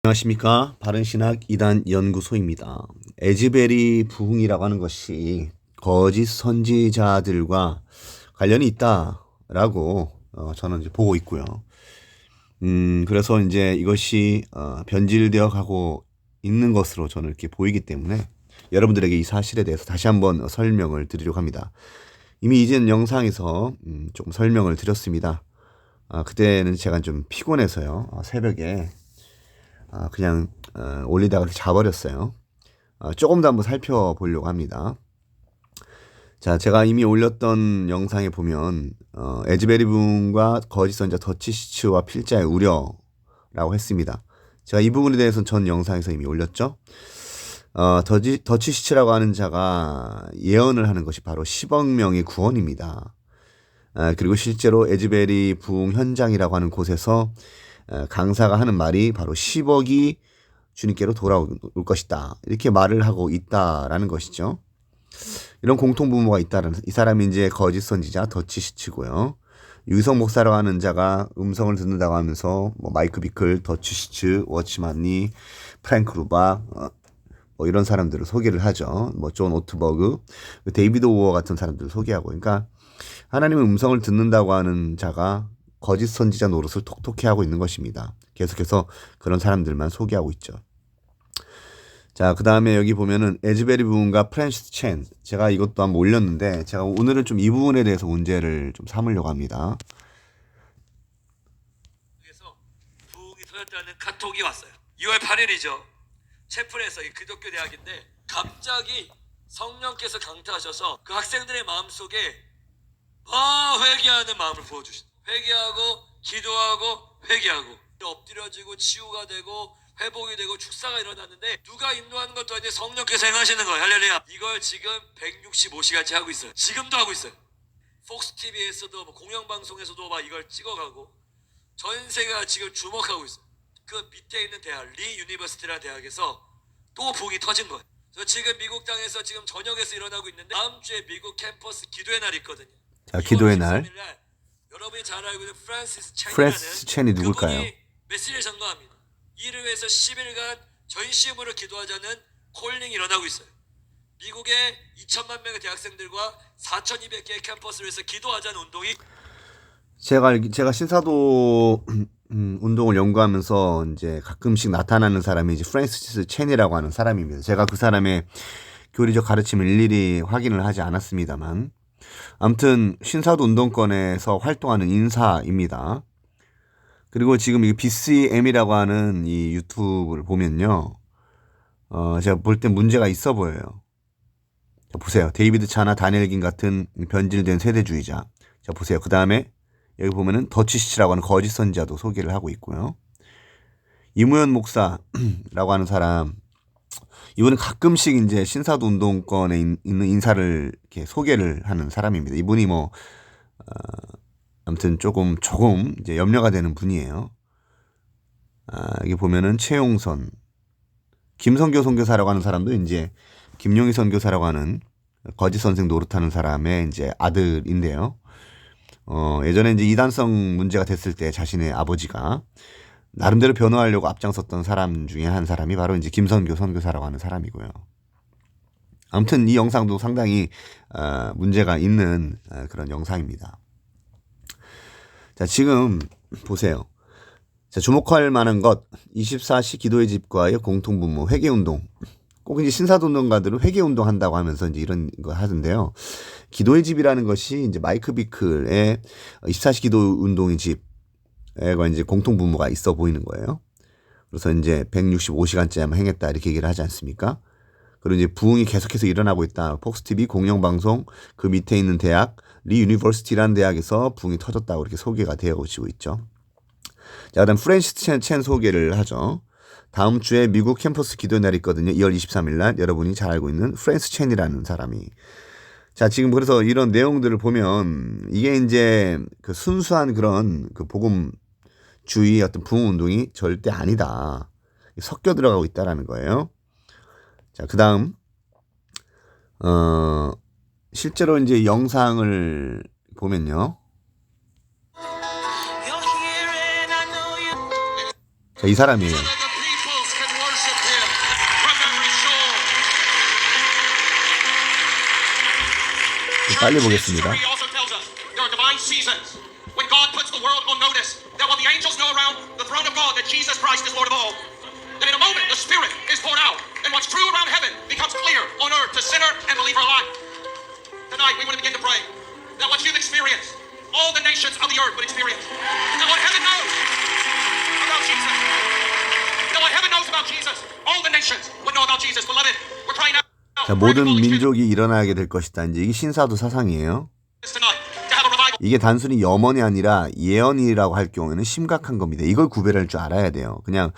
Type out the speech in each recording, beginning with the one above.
안녕하십니까. 바른신학 2단 연구소입니다. 에즈베리 부흥이라고 하는 것이 거짓 선지자들과 관련이 있다라고 저는 이제 보고 있고요. 그래서 이제 이것이 변질되어 가고 있는 것으로 저는 이렇게 보이기 때문에 여러분들에게 이 사실에 대해서 다시 한번 설명을 드리려고 합니다. 이미 이전 영상에서 조금 설명을 드렸습니다. 그때는 제가 좀 피곤해서요. 새벽에 그냥 올리다가 자버렸어요. 조금 더 한번 살펴보려고 합니다. 자, 제가 이미 올렸던 영상에 보면 에즈베리 붕과 거짓 선지자 더치시츠와 필자의 우려라고 했습니다. 제가 이 부분에 대해서는 전 영상에서 이미 올렸죠. 더치시츠라고 하는 자가 예언을 하는 것이 바로 10억 명의 구원입니다. 그리고 실제로 에즈베리 붕 현장이라고 하는 곳에서 강사가 하는 말이 바로 10억이 주님께로 돌아올 것이다. 이렇게 말을 하고 있다라는 것이죠. 이런 공통분모가 있다는, 이 사람이 이제 거짓 선지자 더치시츠고요. 유성 목사라고 하는 자가 음성을 듣는다고 하면서 뭐 마이크 비클, 더치시츠, 워치만니, 프랭크 루바 뭐 이런 사람들을 소개를 하죠. 뭐 존 오트버그, 데이비드 오어 같은 사람들을 소개하고. 그러니까 하나님의 음성을 듣는다고 하는 자가 거짓 선지자 노릇을 톡톡히 하고 있는 것입니다. 계속해서 그런 사람들만 소개하고 있죠. 자, 그 다음에 여기 보면은 에즈베리 부분과 프랜시스 첸, 제가 이것도 한번 올렸는데 제가 오늘은 좀 이 부분에 대해서 문제를 좀 삼으려고 합니다. 그래서 부흥이 터졌다는 카톡이 왔어요. 2월 8일이죠. 채플에서 이 기독교 대학인데 갑자기 성령께서 강타하셔서 그 학생들의 마음속에 회개하는 마음을 부어주신다. 회개하고 기도하고 회개하고 엎드려지고 치유가 되고 회복이 되고 축사가 일어났는데 누가 인도하는 것도 아닌데 성령께서 행하시는 거예요. 할렐루야. 이걸 지금 165시간째 하고 있어요. 지금도 하고 있어요. 폭스TV에서도 공영방송에서도 막 이걸 찍어가고 전 세계가 지금 주목하고 있어요. 그 밑에 있는 대학 리 유니버시티라는 대학에서 또 부흥이 터진 거예요. 그래서 지금 미국 땅에서 지금 저녁에서 일어나고 있는데 다음 주에 미국 캠퍼스 기도의 날이 있거든요. 자, 기도의 날. 여러분이 잘 알고 있는 프랜시스 첸이 누굴까요? 그분이 메시지를 전가합니다. 이를 위해서 10일간 전심으로 기도하자는 콜링이 일어나고 있어요. 미국의 2천만 명의 대학생들과 4,200개의 캠퍼스를 위해서 기도하자는 운동이 제가 신사도 운동을 연구하면서 이제 가끔씩 나타나는 사람이 이제 프랜시스 첸이라고 하는 사람입니다. 제가 그 사람의 교리적 가르침을 일일이 확인을 하지 않았습니다만 아무튼 신사도 운동권에서 활동하는 인사입니다. 그리고 지금 이 BCM이라고 하는 이 유튜브를 보면요, 제가 볼 때 문제가 있어 보여요. 자, 보세요. 데이비드 차나 다니엘 긴 같은 변질된 세대주의자. 자, 보세요. 그 다음에 여기 보면은 더치시츠라고 하는 거짓 선지자도 소개를 하고 있고요. 이무현 목사라고 하는 사람, 이분은 가끔씩 이제 신사도 운동권에 있는 인사를 이렇게 소개를 하는 사람입니다. 이분이 아무튼 조금 이제 염려가 되는 분이에요. 여기 보면은 최용선, 김성교 선교사라고 하는 사람도 이제 김용희 선교사라고 하는 거짓 선생 노릇하는 사람의 이제 아들인데요. 예전에 이제 이단성 문제가 됐을 때 자신의 아버지가 나름대로 변호하려고 앞장섰던 사람 중에 한 사람이 바로 이제 김선교 선교사라고 하는 사람이고요. 아무튼 이 영상도 상당히 문제가 있는 그런 영상입니다. 자, 지금 보세요. 자, 주목할 만한 것 24시 기도의 집과의 공통분모 회개운동. 꼭 이제 신사도운동가들은 회개운동 한다고 하면서 이제 이런 거 하던데요. 기도의 집이라는 것이 이제 마이크 비클의 24시 기도운동의 집에 이제 공통분모가 있어 보이는 거예요. 그래서 이제 165시간째만 행했다 이렇게 얘기를 하지 않습니까? 그리고 이제 부흥이 계속해서 일어나고 있다. 폭스TV 공영방송 그 밑에 있는 대학 리 유니버시티라는 대학에서 부흥이 터졌다고 이렇게 소개가 되어지고 있죠. 자, 그다음 프랜시스 첸 소개를 하죠. 다음 주에 미국 캠퍼스 기도의 날이 있거든요. 2월 23일 날 여러분이 잘 알고 있는 프랜시스 첸이라는 사람이. 자, 지금 그래서 이런 내용들을 보면 이게 이제 그 순수한 그런 그 복음주의 어떤 부흥 운동이 절대 아니다. 섞여 들어가고 있다라는 거예요. 자, 그다음 실제로 이제 영상을 보면요. 자, 이 사람이에요. 빨리 보겠습니다. History also tells us there are divine seasons when God puts the world on notice that while the angels know around the throne of God that Jesus Christ is Lord of all, that in a moment the Spirit is poured out, and what's true around heaven becomes clear on earth to sinner and believer alike. Tonight we want to begin to pray that what you've experienced, all the nations of the earth would experience. That what heaven knows about Jesus, that what heaven knows about Jesus, all the nations would know about Jesus. Beloved, we're praying now. 자, 모든 민족이 일어나게 될 것이다. 이제 이게 신사도 사상이에요. 이게 단순히 염원이 아니라 예언이라고 할 경우에는 심각한 겁니다. 이걸 구별할 줄 알아야 돼요. 그냥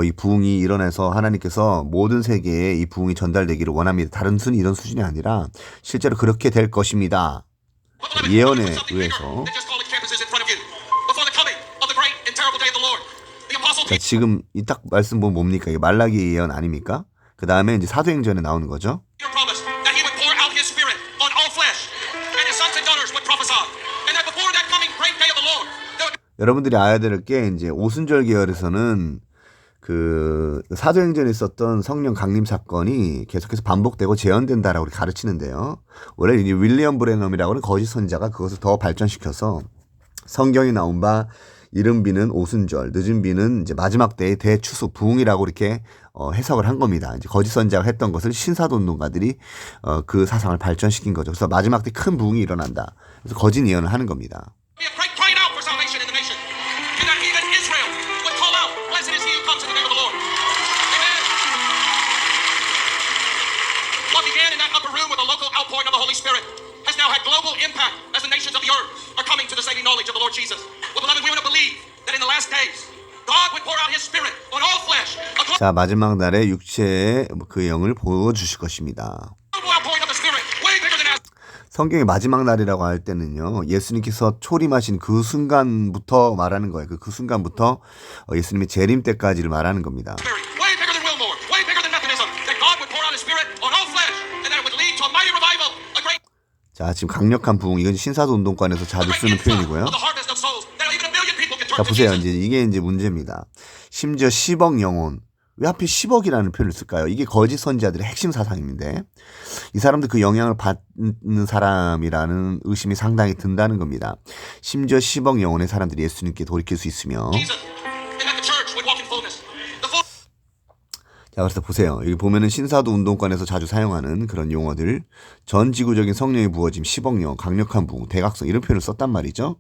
이 부흥이 일어나서 하나님께서 모든 세계에 이 부흥이 전달되기를 원합니다. 단순히 이런 수준이 아니라 실제로 그렇게 될 것입니다. 예언에 의해서. 자, 지금 이 딱 말씀 보면 뭡니까? 이게 말라기 예언 아닙니까? 그 다음에 이제 사도행전에 나오는 거죠. 여러분들이 알아야 될 게 이제 오순절 계열에서는 그 사도행전에 있었던 성령 강림 사건이 계속해서 반복되고 재현된다라고 가르치는데요. 원래 이제 윌리엄 브레넘이라고 하는 거짓 선지자가 그것을 더 발전시켜서 성경에 나온 바 이른 비는 오순절, 늦은 비는 이제 마지막 때의 대추수 부흥이라고 이렇게 해석을 한 겁니다. 이제 거짓 선지자가 했던 것을 신사도 운동가들이 그 사상을 발전시킨 거죠. 그래서 마지막 때 큰 부흥이 일어난다. 그래서 거짓 예언을 하는 겁니다. 자, 마지막 날에 육체의 그 영을 보여주실 것입니다. 성경의 마지막 날이라고 할 때는요, 예수님께서 초림하신 그 순간부터 말하는 거예요. 그 순간부터 예수님의 재림 때까지를 말하는 겁니다. 자, 지금 강력한 부흥, 이건 신사도 운동권에서 자주 쓰는 표현이고요. 자, 보세요. 이게 이제 문제입니다. 심지어 10억 영혼. 왜 하필 10억이라는 표현을 쓸까요? 이게 거짓 선지자들의 핵심 사상인데 이 사람들 그 영향을 받는 사람이라는 의심이 상당히 든다는 겁니다. 심지어 10억 영혼의 사람들이 예수님께 돌이킬 수 있으며 자, 그래서 보세요. 여기 보면은 신사도 운동권에서 자주 사용하는 그런 용어들 전 지구적인 성령이 부어짐 10억 영혼, 강력한 부흥, 대각성 이런 표현을 썼단 말이죠.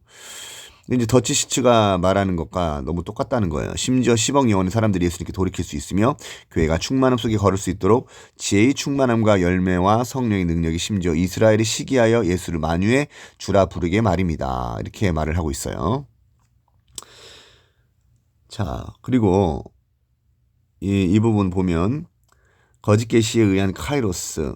이제 더치 시츠가 말하는 것과 너무 똑같다는 거예요. 심지어 10억 영혼의 사람들이 예수님께 돌이킬 수 있으며 교회가 충만함 속에 걸을 수 있도록 지혜의 충만함과 열매와 성령의 능력이 심지어 이스라엘이 시기하여 예수를 만유의 주라 부르게 말입니다. 이렇게 말을 하고 있어요. 자, 그리고 이 부분 보면 거짓 계시에 의한 카이로스.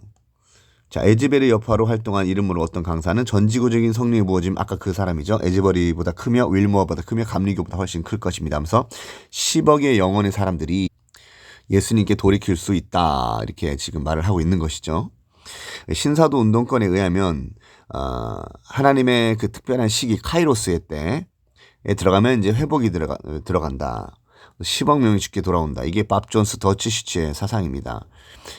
자, 에즈벨의 여파로 활동한 이름으로 어떤 강사는 전지구적인 성령이 부어짐 아까 그 사람이죠. 에즈벨보다 크며 윌모어보다 크며 감리교보다 훨씬 클 것입니다 하면서 10억의 영혼의 사람들이 예수님께 돌이킬 수 있다 이렇게 지금 말을 하고 있는 것이죠. 신사도 운동권에 의하면 하나님의 그 특별한 시기 카이로스의 때에 들어가면 이제 회복이 들어간다. 10억 명이 죽게 돌아온다. 이게 밥 존스 더치 슈츠의 사상입니다.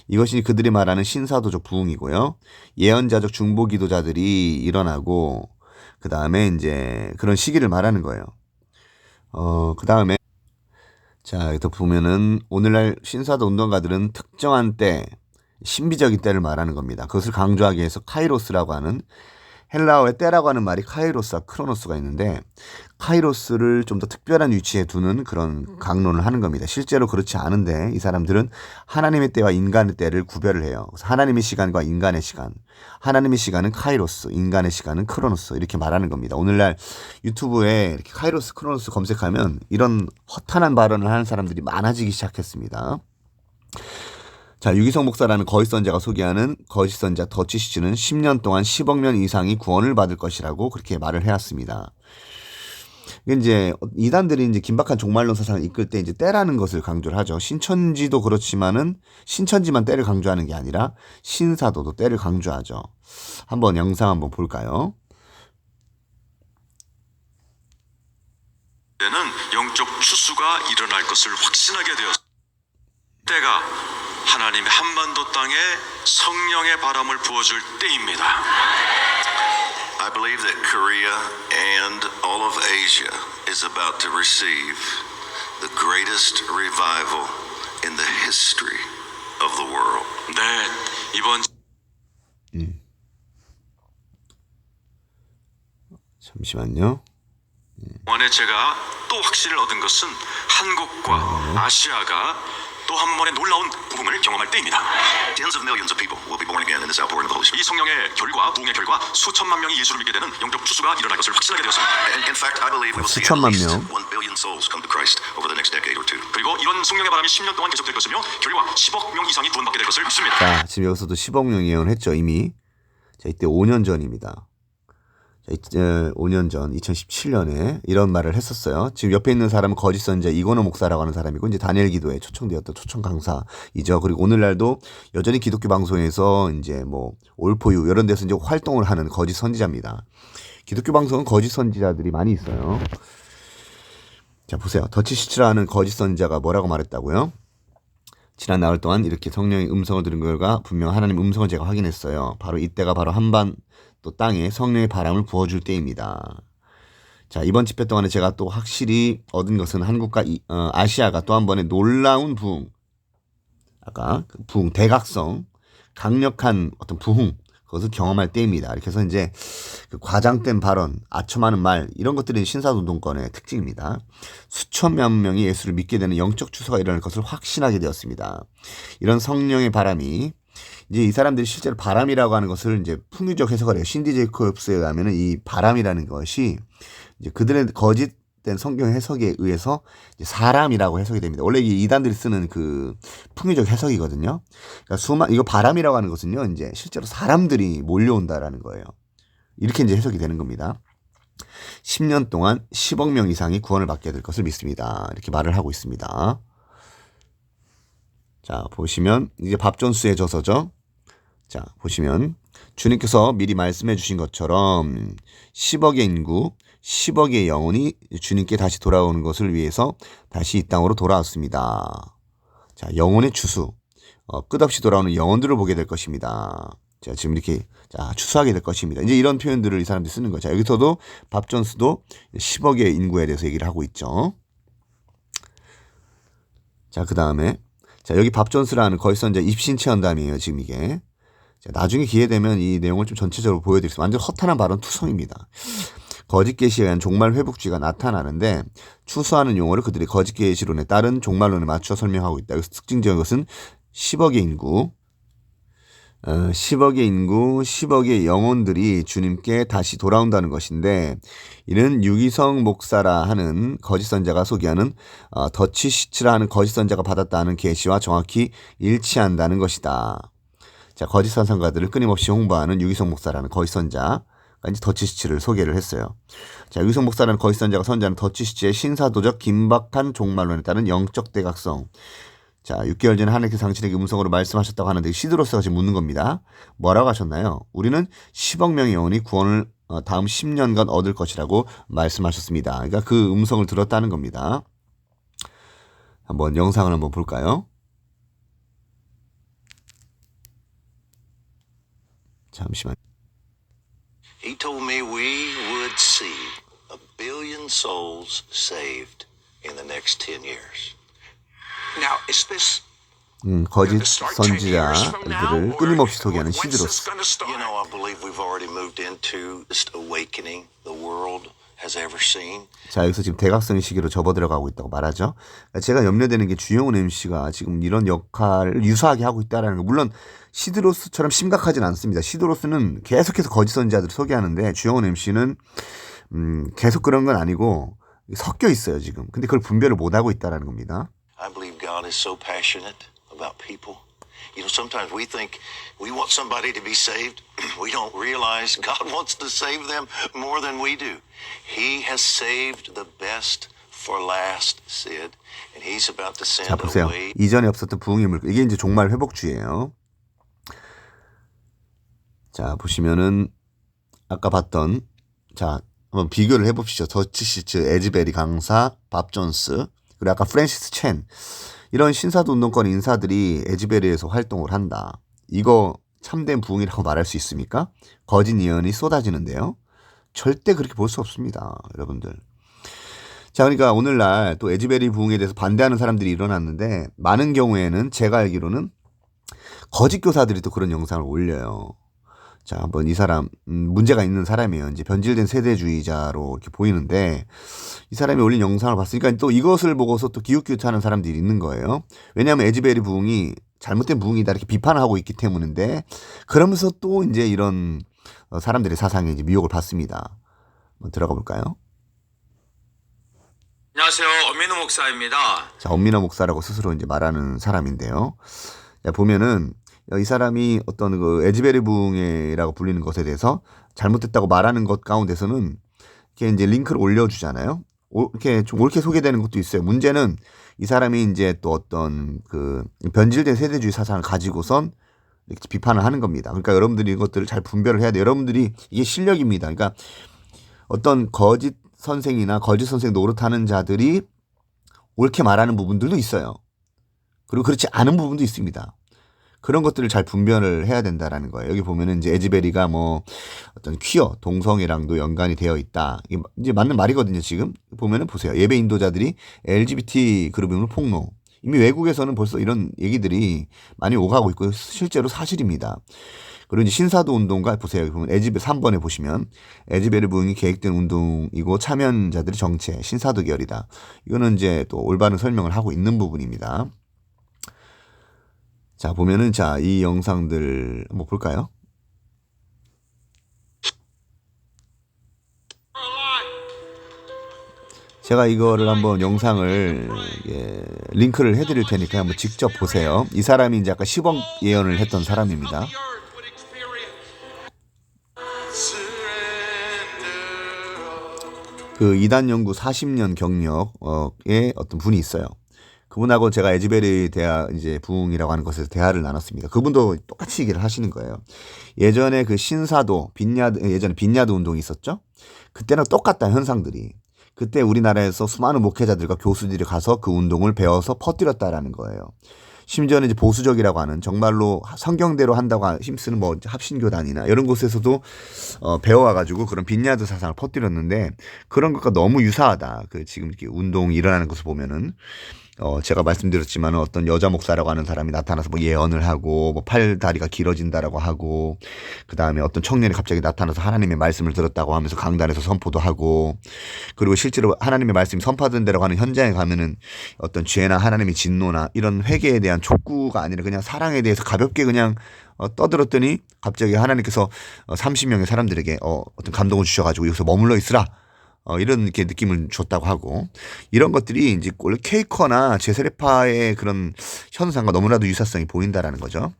이것이 그들이 말하는 신사도적 부흥이고요. 예언자적 중보 기도자들이 일어나고 그 다음에 이제 그런 시기를 말하는 거예요. 그 다음에 자, 여기 또 보면은 오늘날 신사도 운동가들은 특정한 때, 신비적인 때를 말하는 겁니다. 그것을 강조하기 위해서 카이로스라고 하는 헬라어의 때라고 하는 말이 카이로스와 크로노스가 있는데 카이로스를 좀 더 특별한 위치에 두는 그런 강론을 하는 겁니다. 실제로 그렇지 않은데 이 사람들은 하나님의 때와 인간의 때를 구별을 해요. 그래서 하나님의 시간과 인간의 시간. 하나님의 시간은 카이로스, 인간의 시간은 크로노스 이렇게 말하는 겁니다. 오늘날 유튜브에 이렇게 카이로스, 크로노스 검색하면 이런 허탄한 발언을 하는 사람들이 많아지기 시작했습니다. 자, 유기성 목사라는 거짓 선자가 소개하는 거짓 선자 더치 시츠는 10년 동안 10억 명 이상이 구원을 받을 것이라고 그렇게 말을 해왔습니다. 이제 이단들이 이제 긴박한 종말론 사상을 이끌 때 이제 때라는 것을 강조를 하죠. 신천지도 그렇지만은 신천지만 때를 강조하는 게 아니라 신사도도 때를 강조하죠. 한번 영상 한번 볼까요? 때는 영적 추수가 일어날 것을 확신하게 되었습니다. 때가 하나님의 한반도 땅에 성령의 바람을 부어줄 때입니다. I believe that Korea and all of Asia is about to receive the greatest revival in the history of the world. 네, 이번 잠시만요. 원에 제가 또 확신을 얻은 것은 한국과 아시아가 또 한 번의 놀라운 부흥을 경험할 때입니다. Tens of millions of people will be born again in this outpouring of the Holy Spirit. 이 성령의 결과, 부흥의 결과 수천만 명이 예수를 믿게 되는 영적 추수가 일어날 것을 확신하게 되었습니다. And in fact, I believe we will see at 수천만 least 명. 1 billion souls come to Christ over the next decade or two. 그리고 이런 성령의 바람이 10년 동안 계속될 것이며 결과 10억 명 이상이 구원받게 될 것을 믿습니다. 자, 지금 여기서도 10억 명 예언했죠, 이미. 자, 이때 5년 전입니다. 자, 5년 전, 2017년에 이런 말을 했었어요. 지금 옆에 있는 사람은 거짓 선지자 이건호 목사라고 하는 사람이고, 이제 다니엘 기도에 초청되었던 초청 강사이죠. 그리고 오늘날도 여전히 기독교 방송에서 이제 뭐, 올포유, 이런 데서 이제 활동을 하는 거짓 선지자입니다. 기독교 방송은 거짓 선지자들이 많이 있어요. 자, 보세요. 더치시츠라는 거짓 선지자가 뭐라고 말했다고요? 지난 나흘 동안 이렇게 성령의 음성을 들은 결과 분명 하나님 음성을 제가 확인했어요. 바로 이때가 바로 한반도 땅에 성령의 바람을 부어줄 때입니다. 자, 이번 집회 동안에 제가 또 확실히 얻은 것은 한국과 아시아가 또 한 번의 놀라운 부흥, 아까 그 부흥, 대각성, 강력한 어떤 부흥, 그것을 경험할 때입니다. 이렇게 해서 이제 그 과장된 발언, 아첨하는 말, 이런 것들이 신사운동권의 특징입니다. 수천만 명이 예수를 믿게 되는 영적 추수가 일어날 것을 확신하게 되었습니다. 이런 성령의 바람이 이제 이 사람들이 실제로 바람이라고 하는 것을 이제 풍유적 해석을 해요. 신디 제이콥스에 의하면은 이 바람이라는 것이 이제 그들의 거짓된 성경 해석에 의해서 이제 사람이라고 해석이 됩니다. 원래 이 이단들이 쓰는 그 풍유적 해석이거든요. 그러니까 이거 바람이라고 하는 것은요, 이제 실제로 사람들이 몰려온다라는 거예요. 이렇게 이제 해석이 되는 겁니다. 10년 동안 10억 명 이상이 구원을 받게 될 것을 믿습니다. 이렇게 말을 하고 있습니다. 자, 보시면 이게 밥존스의 저서죠. 자, 보시면 주님께서 미리 말씀해 주신 것처럼 10억의 인구, 10억의 영혼이 주님께 다시 돌아오는 것을 위해서 다시 이 땅으로 돌아왔습니다. 자, 영혼의 추수, 끝없이 돌아오는 영혼들을 보게 될 것입니다. 자, 지금 이렇게 추수하게 될 것입니다. 이제 이런 표현들을 이 사람들이 쓰는 거죠. 여기서도 밥존스도 10억의 인구에 대해서 얘기를 하고 있죠. 자, 그 다음에 자, 여기 밥존스라는 거짓 선지자 입신 체험담이에요. 지금 이게. 자, 나중에 기회 되면 이 내용을 좀 전체적으로 보여드리겠습니다. 완전 허탄한 발언 투성입니다. 거짓 계시에 의한 종말 회복주의가 나타나는데 추수하는 용어를 그들의 거짓 계시론에 따른 종말론에 맞춰 설명하고 있다. 여기서 특징적인 것은 10억의 인구, 10억의 영혼들이 주님께 다시 돌아온다는 것인데, 이는 유기성 목사라 하는 거짓 선자가 소개하는 더치시츠라 하는 거짓 선자가 받았다 하는 계시와 정확히 일치한다는 것이다. 자, 거짓 사상가들을 끊임없이 홍보하는 유기성 목사라는 거짓 선자가 이제 더치시츠를 소개를 했어요. 자, 유기성 목사라는 거짓 선자가 선자는 더치시츠의 신사도적 긴박한 종말론에 따른 영적 대각성. 자, 6개월 전에 하나님께서 당신에게 음성으로 말씀하셨다고 하는데 시드로스가 지금 묻는 겁니다. 뭐라고 하셨나요? 우리는 10억 명의 영혼이 구원을 다음 10년간 얻을 것이라고 말씀하셨습니다. 그러니까 그 음성을 들었다는 겁니다. 한번 영상을 한번 볼까요? 잠시만. He told me we would see 1 billion souls saved in the next 10 years. Now, is this 거짓 선지자들을 끊임없이 소개하는 시드로스. You know, I believe we've already moved into this awakening the world has ever seen. 자, 여기서 지금 대각성의 시기로 접어들어가고 있다고 말하죠. 제가 염려되는 게 주영훈 MC가 지금 이런 역할을 유사하게 하고 있다는 거. 물론 시드로스처럼 심각하진 않습니다. 시드로스는 계속해서 거짓 선지자들을 소개하는데 주영훈 MC는 계속 그런 건 아니고 섞여 있어요 지금. 근데 그걸 분별을 못하고 있다는 겁니다. I believe God is so passionate about people. You know, sometimes we think we want somebody to be saved. We don't realize God wants to save them more than we do. He has saved the best for last, Sid. And he's about to send 자, 보세요. away. 이전에 없었던 부흥의 물결. 이게 이제 종말 회복주의예요. 자, 보시면은 아까 봤던, 자, 한번 비교를 해봅시죠. 더치시츠, 에즈베리 강사, 밥 존스, 그리고 아까 프랜시스 첸. 이런 신사도 운동권 인사들이 에즈베리에서 활동을 한다. 이거 참된 부흥이라고 말할 수 있습니까? 거짓 예언이 쏟아지는데요. 절대 그렇게 볼 수 없습니다, 여러분들. 자, 그러니까 오늘날 또 에즈베리 부흥에 대해서 반대하는 사람들이 일어났는데 많은 경우에는 제가 알기로는 거짓 교사들이 또 그런 영상을 올려요. 자, 한번 이 사람 문제가 있는 사람이에요. 이제 변질된 세대주의자로 이렇게 보이는데 이 사람이 올린 영상을 봤으니까 또 이것을 보고서 또 기웃기웃하는 사람들이 있는 거예요. 왜냐하면 에즈베리 부흥이 잘못된 부흥이다 이렇게 비판을 하고 있기 때문인데 그러면서 또 이제 이런 사람들의 사상에 이제 미혹을 받습니다. 한번 들어가 볼까요? 안녕하세요. 엄민우 목사입니다. 자, 엄민호 목사라고 스스로 이제 말하는 사람인데요. 자, 보면은 이 사람이 어떤 그 에즈베리 부흥회라고 불리는 것에 대해서 잘못됐다고 말하는 것 가운데서는 이렇게 이제 링크를 올려주잖아요. 이렇게 좀 옳게 소개되는 것도 있어요. 문제는 이 사람이 이제 또 어떤 그 변질된 세대주의 사상을 가지고선 이렇게 비판을 하는 겁니다. 그러니까 여러분들이 이것들을 잘 분별을 해야 돼요. 여러분들이 이게 실력입니다. 그러니까 어떤 거짓 선생이나 거짓 선생 노릇하는 자들이 옳게 말하는 부분들도 있어요. 그리고 그렇지 않은 부분도 있습니다. 그런 것들을 잘 분별을 해야 된다라는 거예요. 여기 보면은 이제 에즈베리가 뭐 어떤 퀴어 동성애랑도 연관이 되어 있다. 이게 이제 맞는 말이거든요. 지금 보면은 보세요. 예배 인도자들이 LGBT 그룹으로 폭로. 이미 외국에서는 벌써 이런 얘기들이 많이 오가고 있고 실제로 사실입니다. 그리고 이제 신사도 운동가 보세요. 여기 보면 3번에 보시면 에즈베리 부흥이 계획된 운동이고 참여자들의 정체 신사도 계열이다. 이거는 이제 또 올바른 설명을 하고 있는 부분입니다. 자, 보면은 자, 이 영상들 한번 볼까요? 제가 이거를 한번 영상을 링크를 해드릴 테니까 한번 직접 보세요. 이 사람이 이제 아까 10억 예언을 했던 사람입니다. 그 이단 연구 40년 경력의 어떤 분이 있어요. 그분하고 제가 에즈베리 대화 이제 부흥이라고 하는 것에서 대화를 나눴습니다. 그분도 똑같이 얘기를 하시는 거예요. 예전에 그 신사도 예전에 빈야드 운동이 있었죠. 그때랑 똑같다 현상들이. 그때 우리나라에서 수많은 목회자들과 교수들이 가서 그 운동을 배워서 퍼뜨렸다라는 거예요. 심지어는 이제 보수적이라고 하는 정말로 성경대로 한다고 힘쓰는 뭐 합신교단이나 이런 곳에서도 배워와가지고 그런 빈야드 사상을 퍼뜨렸는데 그런 것과 너무 유사하다. 그 지금 이렇게 운동이 일어나는 것을 보면은 제가 말씀드렸지만 어떤 여자 목사라고 하는 사람이 나타나서 뭐 예언을 하고 뭐 팔다리가 길어진다라고 하고 그 다음에 어떤 청년이 갑자기 나타나서 하나님의 말씀을 들었다고 하면서 강단에서 선포도 하고 그리고 실제로 하나님의 말씀이 선포된 데라고 하는 현장에 가면은 어떤 죄나 하나님의 진노나 이런 회개에 대한 촉구가 아니라 그냥 사랑에 대해서 가볍게 그냥 떠들었더니 갑자기 하나님께서 30명의 사람들에게 어떤 감동을 주셔가지고 여기서 머물러 있으라. 이런 이렇게 느낌을 줬다고 하고 이런 것들이 이제 원래 케이커나 제세례파의 그런 현상과 너무나도 유사성이 보인다라는 거죠.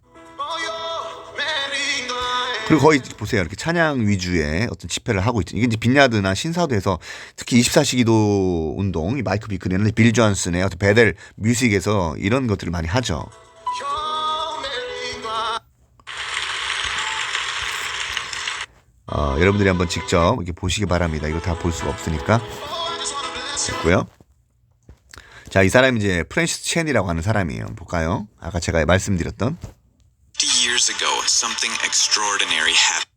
그리고 거의 보세요. 이렇게 찬양 위주의 어떤 집회를 하고 있죠. 이게 이제 빈야드나 신사도에서 특히 24시기도 운동, 마이크 비클리나 빌 존슨의 어떤 베델 뮤직에서 이런 것들을 많이 하죠. 여러분들이 한번 직접 이렇게 보시기 바랍니다. 이거 다 볼 수가 없으니까. 됐고요. 자, 이 사람이 이제 프랜시스 첸이라고 하는 사람이에요. 볼까요? 아까 제가 말씀드렸던. 50 years ago, something extraordinary happened.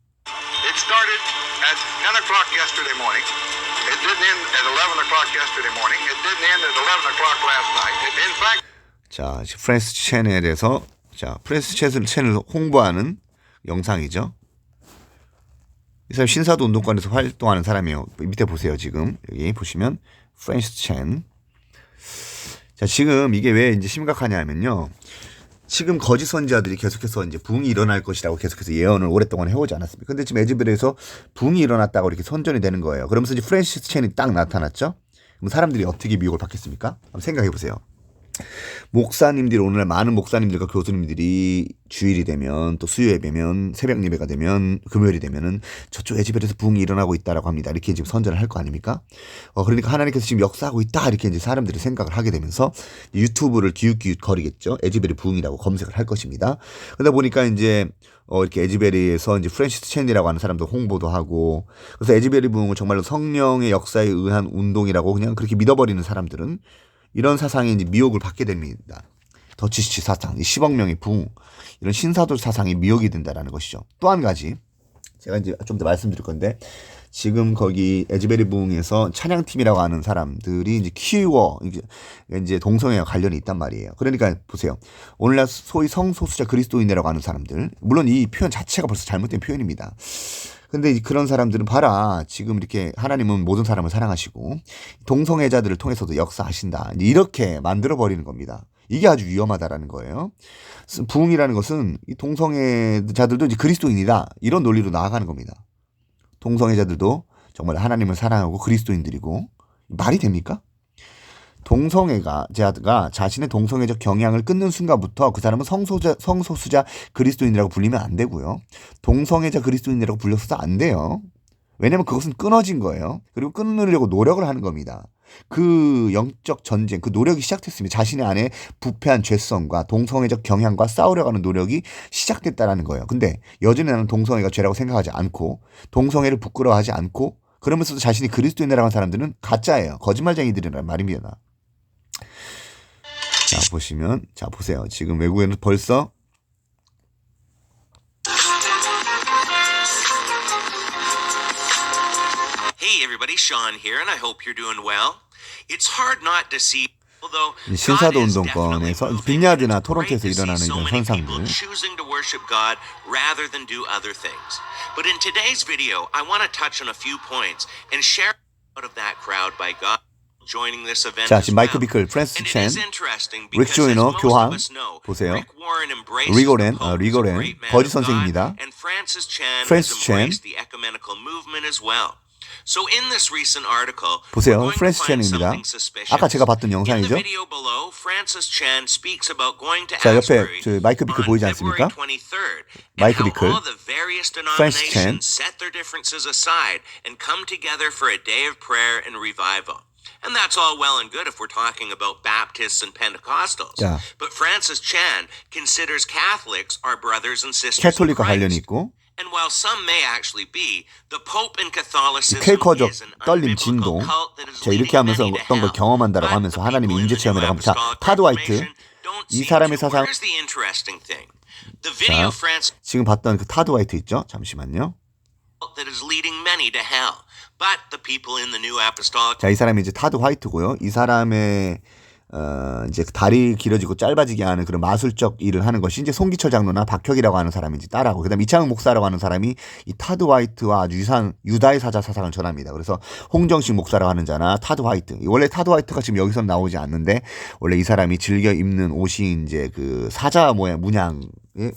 It started at 10 o'clock yesterday morning. It didn't end at 11 o'clock yesterday morning. It didn't end at 11 o'clock last night. In fact, 자, 프랜시스 첸에 대해서 프랜시스 첸을 홍보하는 영상이죠. 이 사람 신사도 운동권에서 활동하는 사람이에요. 밑에 보세요. 지금 여기 보시면 프랜시스 첸. 자, 지금 이게 왜 이제 심각하냐면요. 지금 거짓 선지자들이 계속해서 이제 붕이 일어날 것이라고 계속해서 예언을 오랫동안 해오지 않았습니까? 근데 지금 에즈베리에서 붕이 일어났다고 이렇게 선전이 되는 거예요. 그러면서 이제 프랜시스 첸이 딱 나타났죠. 그럼 사람들이 어떻게 미혹을 받겠습니까? 한번 생각해 보세요. 목사님들이 오늘날 많은 목사님들과 교수님들이 주일이 되면 또 수요 예배면 새벽 예배가 되면 금요일이 되면은 저쪽 에즈베리에서 붕이 일어나고 있다라고 합니다. 이렇게 지금 선전을 할 거 아닙니까? 그러니까 하나님께서 지금 역사하고 있다 이렇게 이제 사람들이 생각을 하게 되면서 유튜브를 기웃기웃 거리겠죠. 에즈베리 붕이라고 검색을 할 것입니다. 그러다 보니까 이제 이렇게 에즈베리에서 이제 프랜시스 첸이라고 하는 사람도 홍보도 하고 그래서 에즈베리 붕을 정말로 성령의 역사에 의한 운동이라고 그냥 그렇게 믿어버리는 사람들은 이런 사상이 이제 미혹을 받게 됩니다. 더치시치 사상, 10억 명의 부흥, 이런 신사도 사상이 미혹이 된다라는 것이죠. 또 한 가지 제가 이제 좀 더 말씀드릴 건데, 지금 거기 에즈베리 부흥에서 찬양팀이라고 하는 사람들이 이제 키워 이제 동성애와 관련이 있단 말이에요. 그러니까 보세요. 오늘날 소위 성소수자 그리스도인이라고 하는 사람들, 물론 이 표현 자체가 벌써 잘못된 표현입니다. 근데 그런 사람들은 봐라, 지금 이렇게 하나님은 모든 사람을 사랑하시고 동성애자들을 통해서도 역사하신다, 이렇게 만들어버리는 겁니다. 이게 아주 위험하다라는 거예요. 부흥이라는 것은 이 동성애자들도 이제 그리스도인이다, 이런 논리로 나아가는 겁니다. 동성애자들도 정말 하나님을 사랑하고 그리스도인들이고, 말이 됩니까? 동성애가 자신의 동성애적 경향을 끊는 순간부터 그 사람은 성소수자 그리스도인이라고 불리면 안 되고요. 동성애자 그리스도인이라고 불려서도 안 돼요. 왜냐하면 그것은 끊어진 거예요. 그리고 끊으려고 노력을 하는 겁니다. 그 영적 전쟁, 그 노력이 시작됐습니다. 자신의 안에 부패한 죄성과 동성애적 경향과 싸우려고 하는 노력이 시작됐다는 거예요. 근데 여전히 나는 동성애가 죄라고 생각하지 않고 동성애를 부끄러워하지 않고 그러면서도 자신이 그리스도인이라고 하는 사람들은 가짜예요. 거짓말쟁이들이란 말입니다. 자, 보시면, 자, 보세요. 지금 외국에는 벌써 Hey everybody, Sean here, and I hope you're doing well. It's hard not to see. 신사도 운동권에서 빈야드나 토론토에서 일어나는 이런 현상들. choosing to worship God rather than do other things. But in today's video, I want to touch on a few points and share out of that crowd by God joining this event. 자, as 지금 마이크 well. 비클, 프랜시스 And it 첸, is interesting 릭 because 조이너, as most 교황 of us know, 보세요. Rick Warren embraced 리고렌, the Pope as a 리고렌, great man 거짓 of God, 선생입니다. and Francis Chan 프랜시스 has 첸. embraced the ecumenical movement as well. So in this recent article, 보세요. we're going to 프랜시스 find 첸입니다. something suspicious. 아까 제가 봤던 In the 영상이죠. video below, Francis Chan speaks about going to 자, 옆에 Asbury 저 마이크 비클 on 보이지 February 않습니까? 23rd, and 마이크 how 비클, all the various 프랜시스 첸. denominations set their differences aside and come together for a day of prayer and revival. And that's all well and good if we're talking about Baptists and Pentecostals. 자. But Francis Chan considers Catholics our brothers and sisters in 캐톨릭과 관련이 Christ. 있고, And while some may actually be, the Pope in Catholicism 퀘이커적 is an 떨림, unbiblical 진동. cult that is 자, leading 이렇게 하면서 many to 어떤 걸 hell. 경험한다라고 But 하면서 the 하나님의 people in 임재 the 체험이라고 New 합니다. 자, Apostolic 타드 화이트. Reformation don't 이 seem 사람의 to. 사상, Here's the interesting thing. The video 자, Francis 지금 봤던 그 타드 화이트 있죠? 잠시만요. that is leading many to hell. But the people in the New Apostolic 자, 이 사람이 이제 타드 화이트고요. 이 사람의 이제 다리 길어지고 짧아지게 하는 그런 마술적 일을 하는 것이 이제 송기철 장로나 박혁이라고 하는 사람이 이제 따라하고, 그다음 이창욱 목사라고 하는 사람이 이 타드 화이트와 아주 유사한 유다의 사자 사상을 전합니다. 그래서 홍정식 목사라고 하는 자나 타드 화이트, 원래 타드 화이트가 지금 여기서 나오지 않는데 원래 이 사람이 즐겨 입는 옷이 이제 그 사자 모양 문양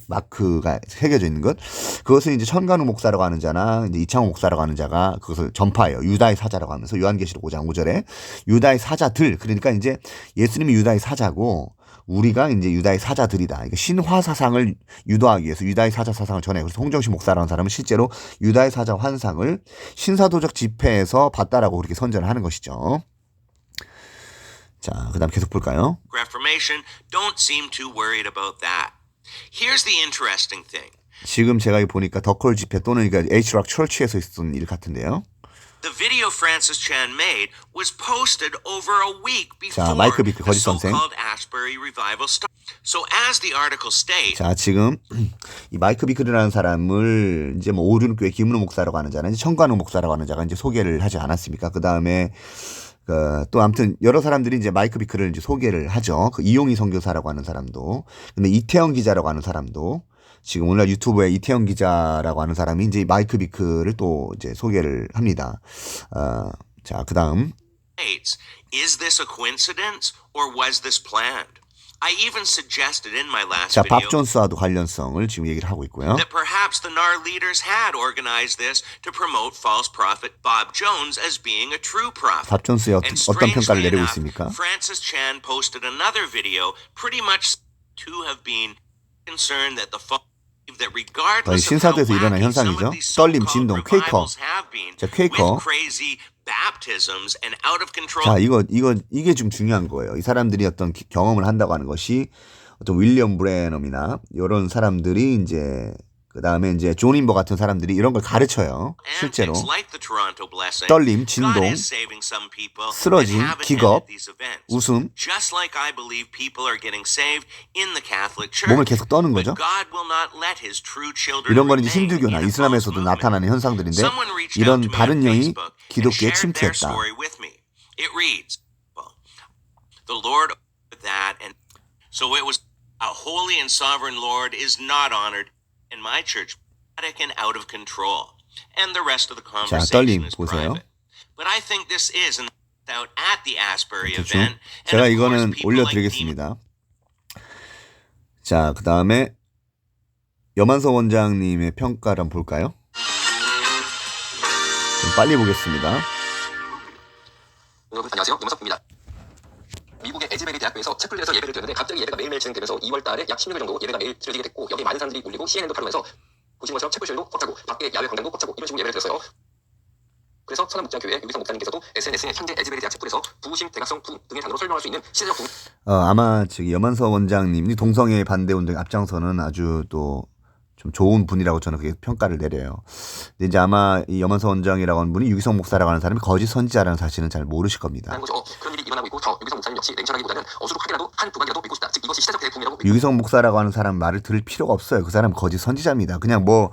마크가 새겨져 있는 것, 그것을 이제 천간우 목사라고 하는 자나 이제 이창호 목사라고 하는 자가 그것을 전파해요. 유다의 사자라고 하면서 요한계시록 5장 5절에 유다의 사자들, 그러니까 이제 예수님이 유다의 사자고 우리가 이제 유다의 사자들이다. 그러니까 신화 사상을 유도하기 위해서 유다의 사자 사상을 전해요. 그래서 홍정식 목사라는 사람은 실제로 유다의 사자 환상을 신사도적 집회에서 봤다라고 그렇게 선전을 하는 것이죠. 자, 그다음 계속 볼까요? Reformation don't seem too worried about that. Here's the interesting thing. 지금 제가 보니까 더콜 집회 또는 그러니까 H-Rock 철치에서 있었던 일 같은데요. The video Francis Chan made was posted over a week before 자, 마이크 비크 the 거짓 선생. so-called Asbury revival started. So as the article states, 자, 지금 이 마이크 비클이라는 사람을 이제 뭐 오륜교회 김은호 목사라고 하는 자는 이제 청관우 목사라고 하는 자가 이제 소개를 하지 않았습니까? 그 다음에 또 아무튼 여러 사람들이 이제 마이크 비클을 이제 소개를 하죠. 그 이용희 선교사라고 하는 사람도, 근데 이태영 기자라고 하는 사람도, 지금 오늘 유튜브에 이태영 기자라고 하는 사람이 이제 마이크 비클을 또 이제 소개를 합니다. 자, 그 다음. Is this a coincidence or was this planned? I even suggested in my last 자, 밥 video 존스와도 관련성을 지금 얘기를 하고 있고요. that perhaps the NAR leaders had organized this to promote false prophet Bob Jones as being a true prophet. 밥 존스에 And 어떤 평가를 strangely 내리고 enough, 있습니까? Francis Chan posted another video pretty much to have been concerned that the that regardless of how 신사도에서 일어난 wacky some 현상이죠. of these 떨림, so-called 진동, 퀘이커. revivals have been, 자, 퀘이커. with crazy baptisms and out of control. 자, 이게 좀 중요한 거예요. 이 사람들이 어떤 경험을 한다고 하는 것이 어떤 윌리엄 브레넘이나 이런 사람들이 이제 그 다음에 이제 존 인버 같은 사람들이 이런 걸 가르쳐요. 실제로. Antics like the Toronto blessing, 떨림, God 진동, is saving some people 쓰러짐, that haven't 기겁, attended these events. 웃음, Just like I believe people are getting saved in the Catholic Church. 몸을 계속 떠는 거죠. But God will not let his true children 이런 건 이제 remain 힌두교나 in a false 이슬람에서도 movement. 나타나는 현상들인데 Someone reached out 이런 to me 다른 on 영이 Facebook and 기독교에 shared their 침투했다. story with me. It reads, the Lord that and so it was a holy and sovereign Lord is not honored in my church, and out of control, and the rest of the 자, conversation 떨림 is 보세요. private. But I think this is an out at the Asbury 대충 event. And 제가 of course, 이거는 people like 올려드리겠습니다. 자, 그 다음에 염한석 원장님의 평가를 한번 볼까요? 좀 빨리 보겠습니다. 여러분 안녕하세요. 염석입니다. 미국의 에즈베리 대학교에서 채플들에서 예배를 드렸는데 갑자기 예배가 매일매일 진행되면서 2월 달에 약 16일 정도 예배가 매일 드려지게 됐고 여기에 많은 사람들이 몰리고 CNN도 팔로면서 보시는 것처럼 채플실도 꽉 차고 밖에 야외 광장도 꽉 차고 이런 식으로 예배를 드렸어요. 그래서 선한목장교회 유기성 목사님께서도 SNS에 현재 에즈베리 대학 채플에서 부심, 대각성, 부 등의 단어로 설명할 수 있는 시대적 부 아마 저기 염한석 원장님이 동성애 반대 운동에 앞장서는 아주 또 좀 좋은 분이라고 저는 그렇게 평가를 내려요. 근데 이제 아마 이 염한석 원장이라고 하는 분이 유기성 목사라고 하는 사람이 거짓 선지자라는 사실은 잘 모르실 겁니다. 거죠. 그런 일이 일어나고 있고 저 유기성 목사님 역시 냉철하기보다는 어수룩하게라도 한 부분이라도 믿고 싶다. 즉 이것이 시대적 대부분이라고 유기성 목사라고 하는 사람 말을 들을 필요가 없어요. 그 사람은 거짓 선지자입니다. 그냥 뭐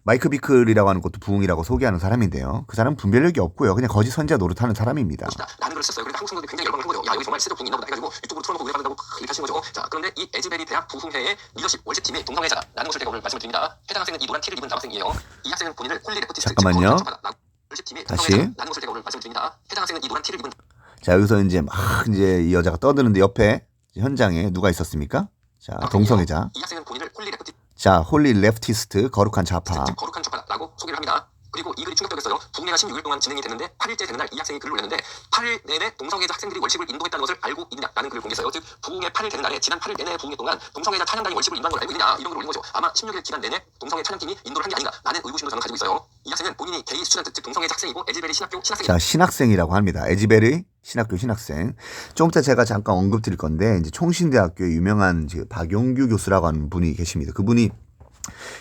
마이크 비클이라고 하는 것도 부흥이라고 소개하는 사람인데요. 그 사람은 분별력이 없고요. 그냥 거짓 선지자 노릇하는 사람입니다. 라는 글을 썼어요. 그런데 한국 성도들이 굉장히 열광을 한 거죠. 야 여기 정말 시대적 부흥이 있나 보다 해가지고 유튜브로 틀어놓고 의뢰받는다고 이렇게 하신 거죠. 자 그런데 이 에즈베리 대학 부흥회의 리더십 월십팀이 동성애자라는 것을 제가 오늘 말씀을 드립니다. 해당 학생은 이 노란 티를 입은 남학생이에요. 이 학생은 본인을 홀리 레프티스트 잠깐만요. 월십팀이 다시. 동성애자라는 것을 제가 오늘 말씀을 드립니다. 해당 학생은 이 노란 티를 입은 자, 여기서 이제 막 이제 이 여자가 떠드는데 옆에 현장에 누가 있었습니까? 자, 동성애자. 이 학생은 본인을 홀리 레프티스트 자, 홀리 레프티스트, 거룩한 좌파. 즉 거룩한 좌파라고 소개를 합니다. 그리고 이 글이 충격적이었어요. 부흥회가 16일 동안 진행이 됐는데 8일째 되는 날 이 학생이 글을 올렸는데 8일 내내 동성애자 학생들이 월십을 인도했다는 것을 알고 있느냐라는 글을 공개했어요. 즉 부흥회 8일 되는 날에 지난 8일 내내 부흥회 동안 동성애자 찬양단이 월십을 인도한 걸 알고 있느냐 이런 글을 올린 거죠. 아마 16일 기간 내내 동성애 찬양팀이 인도를 한 게 아닌가라는 의구심도 저는 가지고 있어요. 이 학생은 본인이 게이 스튜던트 즉 동성애자 학생이고 에즈베리 신학교 신학생. 자, 신학생이라고 합니다. 에즈베리 신학교 신학생. 좀 이따 제가 잠깐 언급드릴 건데 이제 총신대학교의 유명한 박용규 교수라고 하는 분이 계십니다. 그분이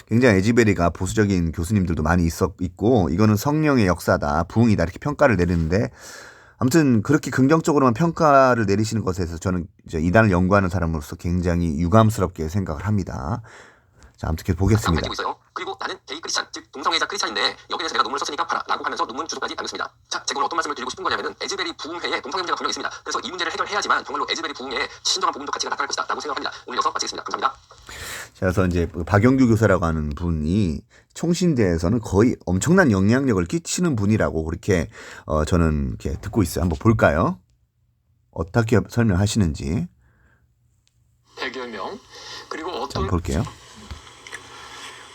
굉장히 에즈베리가 보수적인 교수님들도 많이 있고 이거는 성령의 역사다, 부흥이다 이렇게 평가를 내리는데 아무튼 그렇게 긍정적으로만 평가를 내리시는 것에 대해서 저는 이제 이단을 연구하는 사람으로서 굉장히 유감스럽게 생각을 합니다. 자, 아무튼 계속 보겠습니다. 그리고 나는 게이 크리스찬, 즉 동성애자 크리스찬인데 여기에 대해서 내가 논문을 썼으니까 봐라라고 하면서 논문 주소까지 남겼습니다. 자, 제가 오늘 어떤 말씀을 드리고 싶은 거냐면은 에즈베리 부흥회에 동성애 문제가 분명히 있습니다. 그래서 이 문제를 해결해야지만 정말로 에즈베리 부흥회에 신정한 부분도 가치가 나타날 것이다라고 생각합니다. 오늘 여기서 마치겠습니다. 감사합니다. 자, 그래서 이제 박영규 교사라고 하는 분이 총신대에서는 거의 엄청난 영향력을 끼치는 분이라고 그렇게 저는 이렇게 듣고 있어요. 한번 볼까요? 어떻게 설명하시는지. 100여 명 그리고 자, 어떤 한번 볼게요.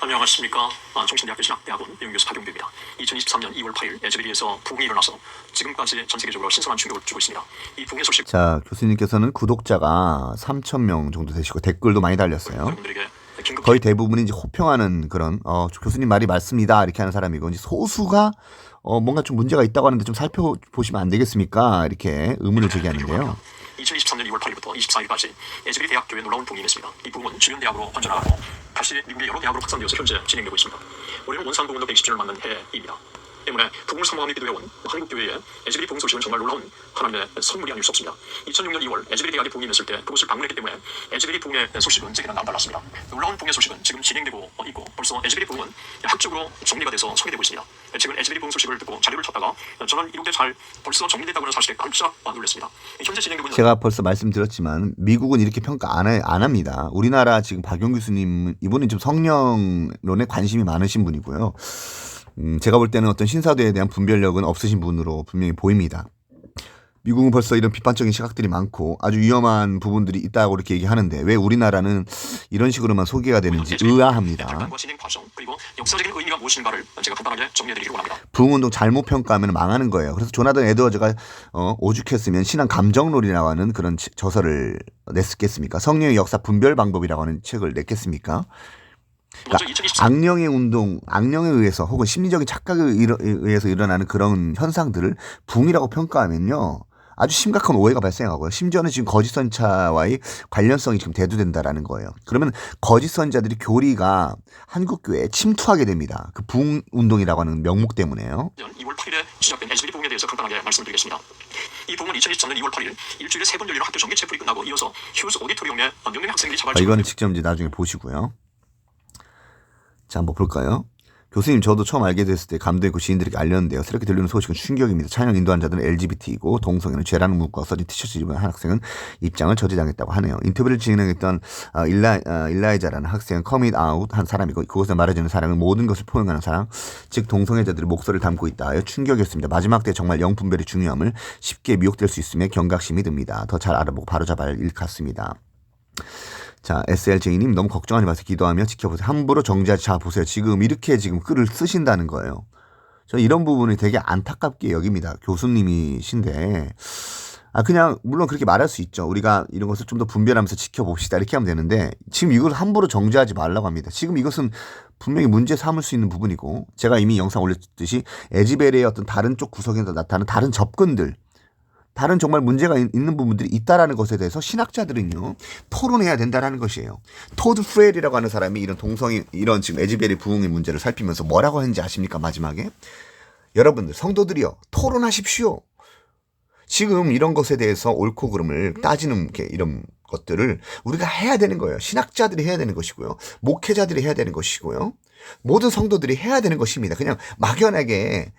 안녕하십니까. 총신대학교 신학대학원 명교수 박용규입니다. 2023년 2월 8일 에즈베리에서 부흥이 일어나서 지금까지 전 세계적으로 신선한 충격을 주고 있습니다. 이 부흥의 소식 자, 교수님께서는 구독자가 3,000명 정도 되시고 댓글도 많이 달렸어요. 여러분들에게 긴급 거의 대부분이 이제 호평하는 그런 교수님 말이 맞습니다 이렇게 하는 사람이고 이제 소수가 뭔가 좀 문제가 있다고 하는데 좀 살펴보시면 안 되겠습니까? 이렇게 의문을 제기하는데요. 2023년 2월 8일부터 24일까지 에즈베리 대학교에 놀라운 부흥이 있습니다. 이 부흥은 주변 대학으로 번져나가고 다시 미국의 여러 대학으로 확산되어서 현재 진행되고 있습니다. 올해는 원산 부흥도 120주년을 맞는 해입니다. 때문에 부흥을 사모하며 기도해온 한국교회의 에즈베리 부흥 소식은 정말 놀라운 하나님의 선물이 아닐 수 없습니다. 2006년 2월 에즈베리 대학의 부흥이 있었을 때 그곳을 방문했기 때문에 에즈베리 부흥의 소식은 제게는 남달랐습니다. 놀라운 부흥의 소식은 지금 진행되고 있고 벌써 에즈베리 부흥은 학적으로 정리가 돼서 소개되고 있습니다. 지금 에즈베리 부흥 소식을 듣고 자료를 찾다가 저는 이렇게 잘 벌써 정리됐다고 하는 사실에 깜짝 놀랐습니다. 현재 진행되고 있는 제가 벌써 말씀드렸지만 미국은 이렇게 평가 안 합니다. 우리나라 지금 박용 교수님 이분은 좀 성령론에 관심이 많으신 분이고요. 제가 볼 때는 어떤 신사도에 대한 분별력은 없으신 분으로 분명히 보입니다. 미국은 벌써 이런 비판적인 시각들이 많고 아주 위험한 부분들이 있다고 이렇게 얘기하는데 왜 우리나라는 이런 식으로만 소개가 되는지 의아합니다. 진행 과정 그리고 역사적인 의미가 무엇인가를 제가 간단하게 정리해드리기로 합니다. 부흥운동 잘못 평가하면 망하는 거예요. 그래서 조나단 에드워즈가 오죽했으면 신앙 감정론이라고 하는 그런 저서를 냈겠습니까? 성령의 역사 분별 방법이라고 하는 책을 냈겠습니까? 그러니까 악령의 운동, 악령에 의해서 혹은 심리적인 착각에 의해서 일어나는 그런 현상들을 부흥이라고 평가하면요. 아주 심각한 오해가 발생하고요. 심지어는 지금 거짓 선자와의 관련성이 지금 대두된다라는 거예요. 그러면 거짓 선자들이 교리가 한국 교회에 침투하게 됩니다. 그 부흥 운동이라고 하는 명목 때문에요. 2월 8일에 시작된 LGBT 부흥에 대해서 간단하게 말씀드리겠습니다. 이 부흥은 2023년 2월 8일 일주일에 3번 열리는 학교 정기 체플이 끝나고 이어서 휴스 오디토리움에 몇 명의 학생들이 자발적으로 이거는 직접 이제 나중에 보시고요. 자, 한번 볼까요? 교수님, 저도 처음 알게 됐을 때 감동했고 지인들에게 알렸는데요. 새롭게 들리는 소식은 충격입니다. 찬양 인도한 자들은 LGBT이고 동성애는 죄라는 문구가 써진 티셔츠 입은 한 학생은 입장을 저지당했다고 하네요. 인터뷰를 진행했던 일라이자라는 학생은 커밋 아웃 한 사람이고 그곳에 말해주는 사랑은 모든 것을 포용하는 사랑, 즉 동성애자들의 목소리를 담고 있다 하여 충격이었습니다. 마지막 때 정말 영분별의 중요함을 쉽게 미혹될 수 있음에 경각심이 듭니다. 더 잘 알아보고 바로잡아야 할 일 같습니다. 자, SLJ님 너무 걱정하지 마세요. 기도하며 지켜보세요. 함부로 정지하지. 자, 보세요. 지금 이렇게 지금 글을 쓰신다는 거예요. 저 이런 부분이 되게 안타깝게 여깁니다. 교수님이신데 그냥 물론 그렇게 말할 수 있죠. 우리가 이런 것을 좀 더 분별하면서 지켜봅시다. 이렇게 하면 되는데 지금 이걸 함부로 정지하지 말라고 합니다. 지금 이것은 분명히 문제 삼을 수 있는 부분이고 제가 이미 영상 올렸듯이 에즈베리의 어떤 다른 쪽 구석에서 나타나는 다른 접근들 다른 정말 문제가 있는 부분들이 있다라는 것에 대해서 신학자들은요 토론해야 된다라는 것이에요. 토드 프레일이라고 하는 사람이 이런 동성애 이런 지금 에즈베리 부흥의 문제를 살피면서 뭐라고 했는지 아십니까? 마지막에 여러분들 성도들이요 토론하십시오. 지금 이런 것에 대해서 옳고 그름을 따지는 이런 것들을 우리가 해야 되는 거예요. 신학자들이 해야 되는 것이고요. 목회자들이 해야 되는 것이고요. 모든 성도들이 해야 되는 것입니다. 그냥 막연하게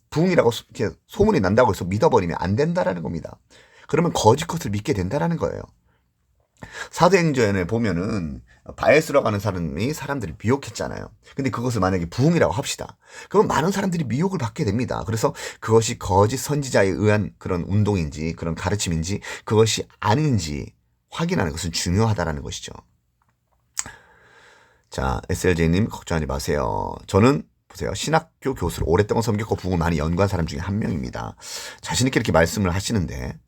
부흥이라고 이렇게 소문이 난다고 해서 믿어버리면 안 된다라는 겁니다. 그러면 거짓 것을 믿게 된다라는 거예요. 사도행전에 보면은 바에스라고 하는 사람이 사람들을 미혹했잖아요. 근데 그것을 만약에 부흥이라고 합시다. 그러면 많은 사람들이 미혹을 받게 됩니다. 그래서 그것이 거짓 선지자에 의한 그런 운동인지 그런 가르침인지 그것이 아닌지 확인하는 것은 중요하다라는 것이죠. 자, SLJ님 걱정하지 마세요. 저는 보세요. 신학교 교수를 오랫동안 섬겼고 부흥을 많이 연구한 사람 중에 한 명입니다. 자신 있게 이렇게 말씀을 하시는데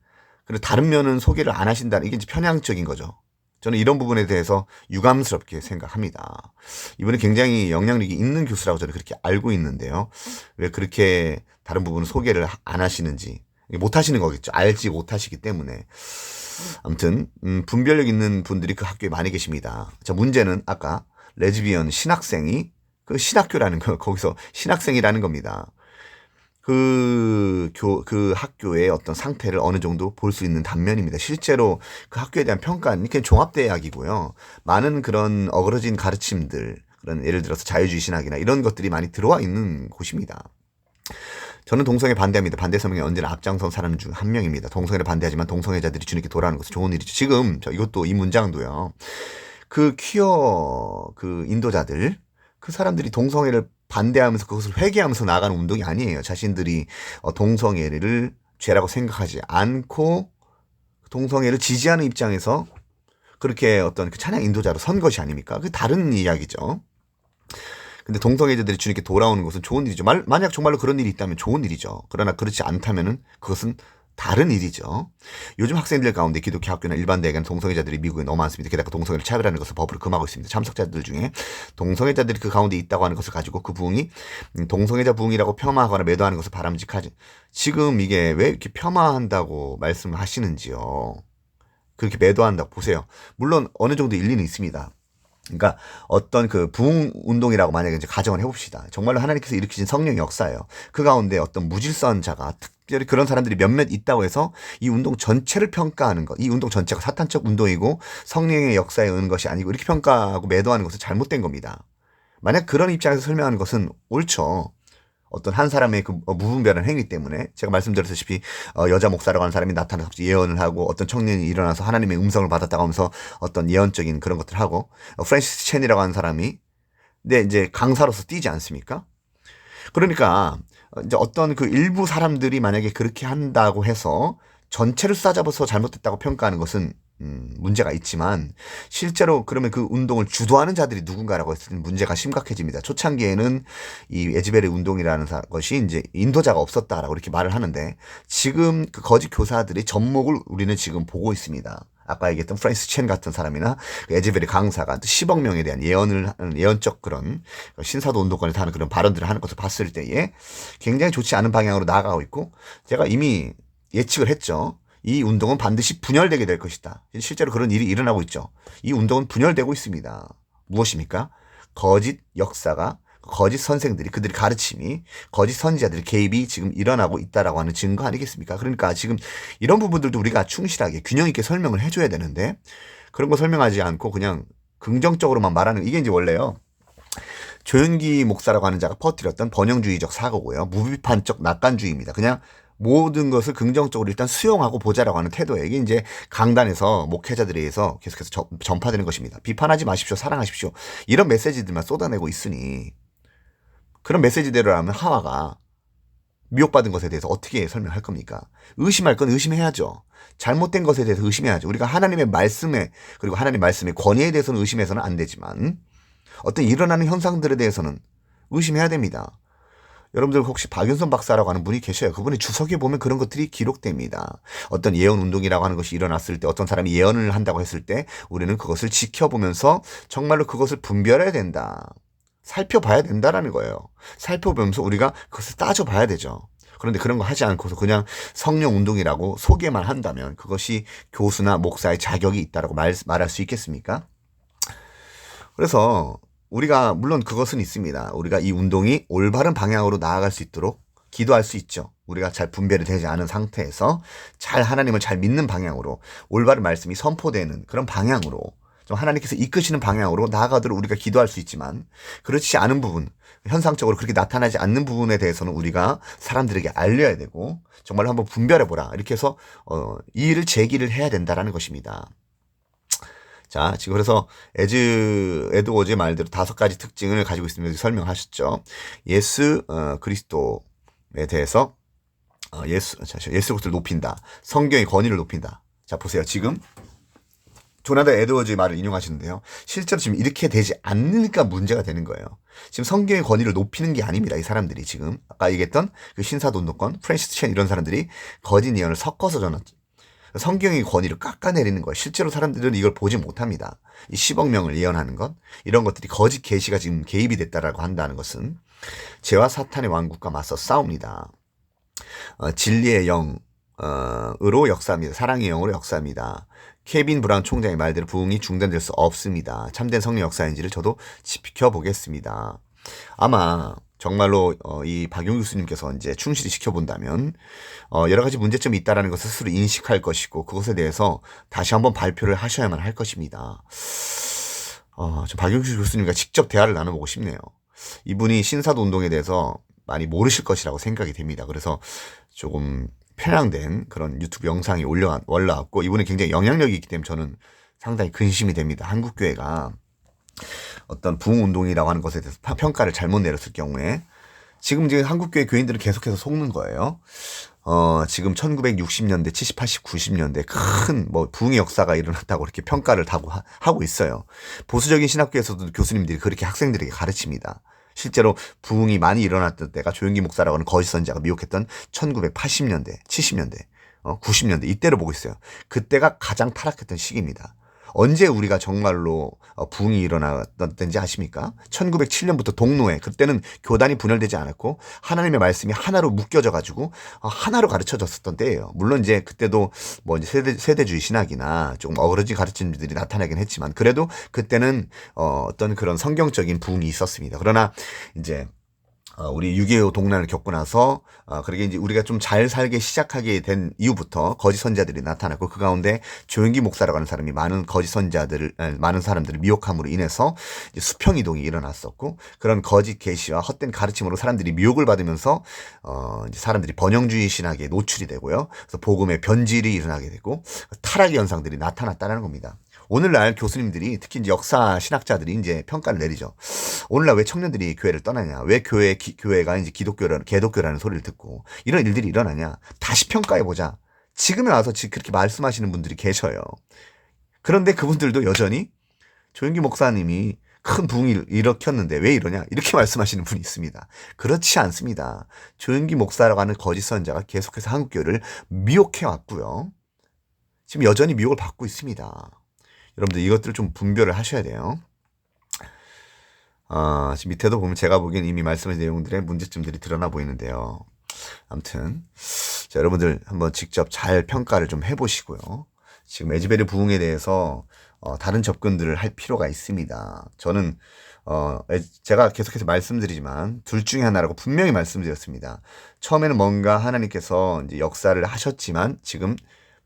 그리고 다른 면은 소개를 안 하신다는 이게 이제 편향적인 거죠. 저는 이런 부분에 대해서 유감스럽게 생각합니다. 이분은 굉장히 영향력이 있는 교수라고 저는 그렇게 알고 있는데요. 왜 그렇게 다른 부분은 소개를 안 하시는지 못 하시는 거겠죠. 알지 못하시기 때문에. 아무튼 분별력 있는 분들이 그 학교에 많이 계십니다. 자, 문제는 아까 레즈비언 신학생이 그 신학교라는 거, 거기서 신학생이라는 겁니다. 그 학교의 어떤 상태를 어느 정도 볼 수 있는 단면입니다. 실제로 그 학교에 대한 평가는 그냥 종합대학이고요. 많은 그런 어그러진 가르침들, 그런 예를 들어서 자유주의 신학이나 이런 것들이 많이 들어와 있는 곳입니다. 저는 동성애 반대합니다. 반대 성명에 언제나 앞장선 사람 중 한 명입니다. 동성애를 반대하지만 동성애자들이 주님께 돌아오는 것은 좋은 일이죠. 지금 이것도 이 문장도요. 그 퀴어 그 인도자들 그 사람들이 동성애를 반대하면서 그것을 회개하면서 나가는 운동이 아니에요. 자신들이 동성애를 죄라고 생각하지 않고 동성애를 지지하는 입장에서 그렇게 어떤 그 찬양 인도자로 선 것이 아닙니까? 그 다른 이야기죠. 근데 동성애자들이 주님께 돌아오는 것은 좋은 일이죠. 만약 정말로 그런 일이 있다면 좋은 일이죠. 그러나 그렇지 않다면은 그것은 다른 일이죠. 요즘 학생들 가운데 기독교 학교나 일반 대학에는 동성애자들이 미국에 너무 많습니다. 게다가 동성애를 차별하는 것을 법으로 금하고 있습니다. 참석자들 중에 동성애자들이 그 가운데 있다고 하는 것을 가지고 그 부흥이 동성애자 부흥이라고 폄하하거나 매도하는 것을 바람직하지. 지금 이게 왜 이렇게 폄하한다고 말씀하시는지요. 그렇게 매도한다고 보세요. 물론 어느 정도 일리는 있습니다. 그러니까 어떤 그 부흥 운동이라고 만약에 이제 가정을 해봅시다. 정말로 하나님께서 일으키신 성령의 역사예요. 그 가운데 어떤 무질서한자가 특별히 그런 사람들이 몇몇 있다고 해서 이 운동 전체를 평가하는 것, 이 운동 전체가 사탄적 운동이고 성령의 역사에 의한 것이 아니고 이렇게 평가하고 매도하는 것은 잘못된 겁니다. 만약 그런 입장에서 설명하는 것은 옳죠. 어떤 한 사람의 그 무분별한 행위 때문에 제가 말씀드렸다시피 여자 목사라고 하는 사람이 나타나서 갑자기 예언을 하고 어떤 청년이 일어나서 하나님의 음성을 받았다고 하면서 어떤 예언적인 그런 것들을 하고 프랜시스 첸이라고 하는 사람이 근데 이제 강사로서 뛰지 않습니까? 그러니까 이제 어떤 그 일부 사람들이 만약에 그렇게 한다고 해서 전체를 싸잡아서 잘못됐다고 평가하는 것은 문제가 있지만 실제로 그러면 그 운동을 주도하는 자들이 누군가라고 했을 때 문제가 심각해집니다. 초창기에는 이 에즈베리 운동이라는 것이 이제 인도자가 없었다라고 이렇게 말을 하는데 지금 그 거짓 교사들의 접목을 우리는 지금 보고 있습니다. 아까 얘기했던 프랜시스 첸 같은 사람이나 그 에즈베리 강사가 10억 명에 대한 예언을 하는 예언적 그런 신사도 운동권에서 하는 그런 발언들을 하는 것을 봤을 때에 굉장히 좋지 않은 방향으로 나아가고 있고 제가 이미 예측을 했죠. 이 운동은 반드시 분열되게 될 것이다. 실제로 그런 일이 일어나고 있죠. 이 운동은 분열되고 있습니다. 무엇입니까? 거짓 역사가, 거짓 선생들이, 그들의 가르침이, 거짓 선지자들의 개입이 지금 일어나고 있다라고 하는 증거 아니겠습니까? 그러니까 지금 이런 부분들도 우리가 충실하게 균형 있게 설명을 해줘야 되는데, 그런 거 설명하지 않고 그냥 긍정적으로만 말하는, 이게 이제 원래요, 조윤기 목사라고 하는 자가 퍼뜨렸던 번영주의적 사고고요. 무비판적 낙관주의입니다. 그냥 모든 것을 긍정적으로 일단 수용하고 보자라고 하는 태도예요. 이게 이제 강단에서 목회자들에 의해서 계속해서 전파되는 것입니다. 비판하지 마십시오. 사랑하십시오. 이런 메시지들만 쏟아내고 있으니, 그런 메시지대로라면 하와가 미혹받은 것에 대해서 어떻게 설명할 겁니까? 의심할 건 의심해야죠. 잘못된 것에 대해서 의심해야죠. 우리가 하나님의 말씀에, 그리고 하나님의 말씀의 권위에 대해서는 의심해서는 안 되지만, 어떤 일어나는 현상들에 대해서는 의심해야 됩니다. 여러분들 혹시 박윤선 박사라고 하는 분이 계셔요. 그분의 주석에 보면 그런 것들이 기록됩니다. 어떤 예언 운동이라고 하는 것이 일어났을 때, 어떤 사람이 예언을 한다고 했을 때 우리는 그것을 지켜보면서 정말로 그것을 분별해야 된다. 살펴봐야 된다라는 거예요. 살펴보면서 우리가 그것을 따져봐야 되죠. 그런데 그런 거 하지 않고서 그냥 성령 운동이라고 소개만 한다면 그것이 교수나 목사의 자격이 있다라고 말할 수 있겠습니까? 그래서 우리가 물론 그것은 있습니다. 우리가 이 운동이 올바른 방향으로 나아갈 수 있도록 기도할 수 있죠. 우리가 잘 분별이 되지 않은 상태에서 잘 하나님을 잘 믿는 방향으로, 올바른 말씀이 선포되는 그런 방향으로, 좀 하나님께서 이끄시는 방향으로 나아가도록 우리가 기도할 수 있지만, 그렇지 않은 부분, 현상적으로 그렇게 나타나지 않는 부분에 대해서는 우리가 사람들에게 알려야 되고, 정말로 한번 분별해보라, 이렇게 해서 이 일을 제기를 해야 된다라는 것입니다. 자, 지금 그래서 에드워즈의 말대로 5가지 특징을 가지고 있으면서 설명하셨죠. 예수 그리스도에 대해서 예수 그리스도를 높인다. 성경의 권위를 높인다. 자, 보세요. 지금 조나단 에드워즈의 말을 인용하시는데요. 실제로 지금 이렇게 되지 않으니까 문제가 되는 거예요. 지금 성경의 권위를 높이는 게 아닙니다. 이 사람들이 지금 아까 얘기했던 그 신사돈도권, 프랜시스 첸 이런 사람들이 거짓 예언을 섞어서 전했죠. 성경의 권위를 깎아내리는 거예요. 실제로 사람들은 이걸 보지 못합니다. 이 10억 명을 예언하는 것, 이런 것들이 거짓 계시가 지금 개입이 됐다라고 한다는 것은 죄와 사탄의 왕국과 맞서 싸웁니다. 진리의 영으로 역사합니다. 사랑의 영으로 역사합니다. 케빈 브라운 총장의 말대로 부흥이 중단될 수 없습니다. 참된 성령 역사인지를 저도 지켜보겠습니다. 아마 정말로 이 박용규 교수님께서 이제 충실히 지켜본다면 여러 가지 문제점이 있다라는 것을 스스로 인식할 것이고, 그것에 대해서 다시 한번 발표를 하셔야만 할 것입니다. 저 박용규 교수님과 직접 대화를 나눠보고 싶네요. 이분이 신사도 운동에 대해서 많이 모르실 것이라고 생각이 됩니다. 그래서 조금 편향된 그런 유튜브 영상이 올라왔고, 이분은 굉장히 영향력이 있기 때문에 저는 상당히 근심이 됩니다. 한국교회가 어떤 부흥운동이라고 하는 것에 대해서 평가를 잘못 내렸을 경우에 지금 한국교회 교인들은 계속해서 속는 거예요. 지금 1960년대, 70, 80, 90년대 큰 부흥의 역사가 일어났다고 이렇게 평가를 하고 있어요. 보수적인 신학교에서도 교수님들이 그렇게 학생들에게 가르칩니다. 실제로 부흥이 많이 일어났던 때가 조윤기 목사라고 하는 거짓 선지자가 미혹했던 1980년대, 70년대, 90년대 이때를 보고 있어요. 그때가 가장 타락했던 시기입니다. 언제 우리가 정말로 부흥이 일어났던지 아십니까? 1907년부터 동로에, 그때는 교단이 분열되지 않았고 하나님의 말씀이 하나로 묶여져 가지고 하나로 가르쳐졌었던 때예요. 물론 이제 그때도 이제 세대주의 신학이나 조금 어그러진 가르침들이 나타나긴 했지만, 그래도 그때는 어떤 그런 성경적인 부흥이 있었습니다. 그러나 이제 우리 6.25 동란을 겪고 나서 그러게 이제 우리가 좀 잘 살게 시작하게 된 이후부터 거짓 선지자들이 나타났고, 그 가운데 조윤기 목사라고 하는 사람이 많은 많은 사람들을 미혹함으로 인해서 이제 수평 이동이 일어났었고, 그런 거짓 계시와 헛된 가르침으로 사람들이 미혹을 받으면서 이제 사람들이 번영주의 신학에 노출이 되고요. 그래서 복음의 변질이 일어나게 되고 타락의 현상들이 나타났다는 겁니다. 오늘날 교수님들이, 특히 이제 역사 신학자들이 이제 평가를 내리죠. 오늘날 왜 청년들이 교회를 떠나냐? 왜 교회가 이제 개독교라는 소리를 듣고 이런 일들이 일어나냐? 다시 평가해보자. 지금에 와서 그렇게 말씀하시는 분들이 계셔요. 그런데 그분들도 여전히 조윤기 목사님이 큰 부흥을 일으켰는데 왜 이러냐? 이렇게 말씀하시는 분이 있습니다. 그렇지 않습니다. 조윤기 목사라고 하는 거짓 선자가 계속해서 한국교회를 미혹해왔고요. 지금 여전히 미혹을 받고 있습니다. 여러분들 이것들 좀 분별을 하셔야 돼요. 지금 밑에도 보면 제가 보기엔 이미 말씀하신 내용들의 문제점들이 드러나 보이는데요. 아무튼 자, 여러분들 한번 직접 잘 평가를 좀 해보시고요. 지금 에즈베르 부흥에 대해서 다른 접근들을 할 필요가 있습니다. 저는 제가 계속해서 말씀드리지만 둘 중에 하나라고 분명히 말씀드렸습니다. 처음에는 뭔가 하나님께서 이제 역사를 하셨지만 지금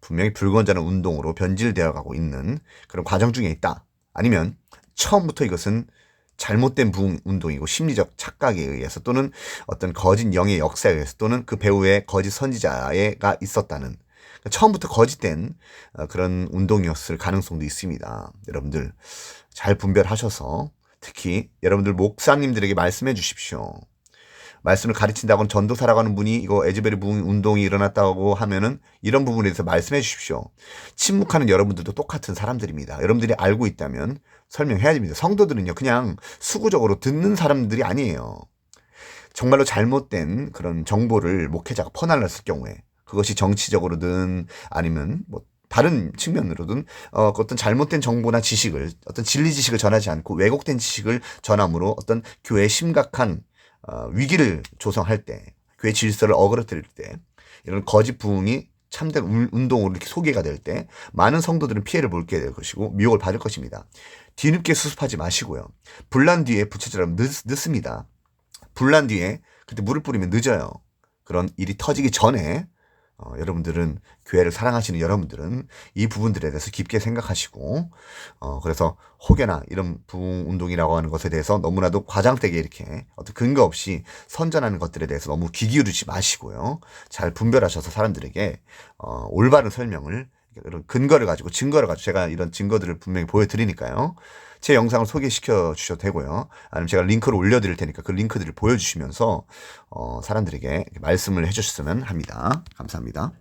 분명히 불건전한 운동으로 변질되어 가고 있는 그런 과정 중에 있다. 아니면 처음부터 이것은 잘못된 부흥 운동이고 심리적 착각에 의해서 또는 어떤 거짓 영의 역사에 의해서 또는 그 배후에 거짓 선지자가 있었다는 처음부터 거짓된 그런 운동이었을 가능성도 있습니다. 여러분들 잘 분별하셔서 특히 여러분들 목사님들에게 말씀해 주십시오. 말씀을 가르친다고는 전도사라고 하는 분이 이거 에즈베르 부흥 운동이 일어났다고 하면은 이런 부분에 대해서 말씀해 주십시오. 침묵하는 여러분들도 똑같은 사람들입니다. 여러분들이 알고 있다면 설명해야 됩니다. 성도들은요, 그냥 수구적으로 듣는 사람들이 아니에요. 정말로 잘못된 그런 정보를 목회자가 퍼날랐을 경우에 그것이 정치적으로든 아니면 뭐 다른 측면으로든 어떤 잘못된 정보나 지식을 어떤 진리 지식을 전하지 않고 왜곡된 지식을 전함으로 어떤 교회의 심각한 위기를 조성할 때, 교회 질서를 어그러뜨릴 때, 이런 거짓 부흥이 참된 운동으로 이렇게 소개가 될 때 많은 성도들은 피해를 볼게 될 것이고 미혹을 받을 것입니다. 뒤늦게 수습하지 마시고요. 불난 뒤에 부채질하면 늦습니다. 불난 뒤에 그때 물을 뿌리면 늦어요. 그런 일이 터지기 전에 여러분들은 교회를 사랑하시는 여러분들은 이 부분들에 대해서 깊게 생각하시고 그래서 혹여나 이런 부흥 운동이라고 하는 것에 대해서 너무나도 과장되게 이렇게 어떤 근거 없이 선전하는 것들에 대해서 너무 귀 기울이지 마시고요. 잘 분별하셔서 사람들에게 올바른 설명을 이런 근거를 가지고 증거를 가지고 제가 이런 증거들을 분명히 보여드리니까요. 제 영상을 소개시켜 주셔도 되고요. 아니면 제가 링크를 올려드릴 테니까 그 링크들을 보여주시면서 사람들에게 말씀을 해주셨으면 합니다. 감사합니다.